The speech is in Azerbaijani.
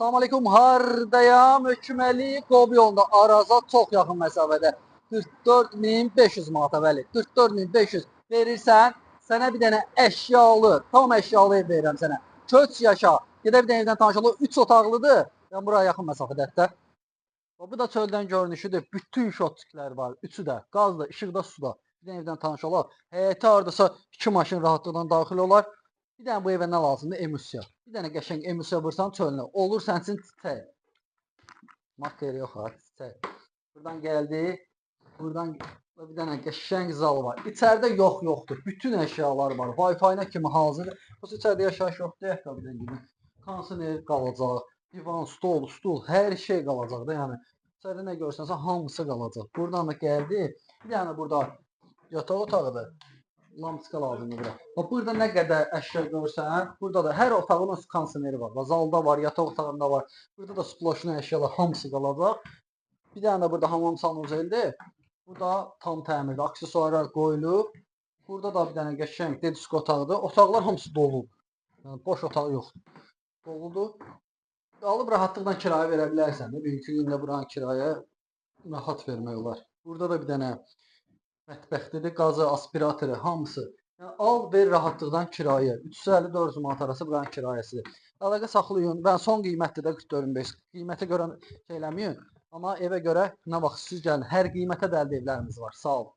Salam aleyküm, hardayam? Höküməli Qob yolunda Araza çox yaxın məsafədə 44.500 manata, bəli, 44.500 verirsən, sənə bir dənə əşyalı, tam əşyalı ev verirəm sənə. Köç yaşa, gedə bir dənə evdən tanış ol, 3 otaqlıdır, yəni buraya yaxın məsafədə hətta. Bu da çöldən görünüşüdür, bütün şotçiklər var, üçü də, qazda, işıqda, suda. Bir dənə evdən tanış olar, həyətə hardasa 2 maşın rahatlıqla daxil olar. Bir dənə bu evə nə lazımdır? Emulsiya. Bir dənə qəşəng emulsiya vursan çölünə. Olur sənin üçün çiçək. Makter yox ha, çiçək. Buradan gəldi. Buradan bir dənə qəşəng zal var. İçəridə yoxdur. Bütün əşyalar var. Wi-Fi-nə kimi hazırdır. Bu içəridə yaşayış yoxdur. Ayaqqabıdan gibi. Kondisioner qalacaq. Divan, stul, hər şey qalacaq da, yəni. İçəridə nə görsənsə hamısı qalacaq. Buradan da gəldi. Bir dənə burada yataq otağıdır. Lampiska lazımdır bura. Burada nə qədər əşya görsən, burada da hər otağın öz kondisioneri var. Zalda var, yataq otağında var. Burada da sploşlu əşyalar hamısı qalacaq. Bir dənə də burada hamam sanuzeldir. Bu da tam təmirli, aksesuarlar qoyulub. Burada da bir dənə qəşəng disko otağıdır. Otaqlar hamısı dolu. Yəni boş otaq yoxdur. Doludur. Alıb rahatlıqla kirayə verə bilərsən. Bugünkü gündə buranın kirayə rahat vermək olar. Burada da bir dənə mətbəxdədir, qazı, aspiratoru, hamısı. Yəni, al, ver rahatlıqdan kirayə. 350-400 manat arası buranın kirayəsidir. Əlaqə saxlayın. Ben son qiymətdir də 44.500. Qiymətə görə şey eləməyin. Amma evə görə nə vaxt siz gəlin. Hər qiymətə də əldə evlərimiz var. Sağ olun.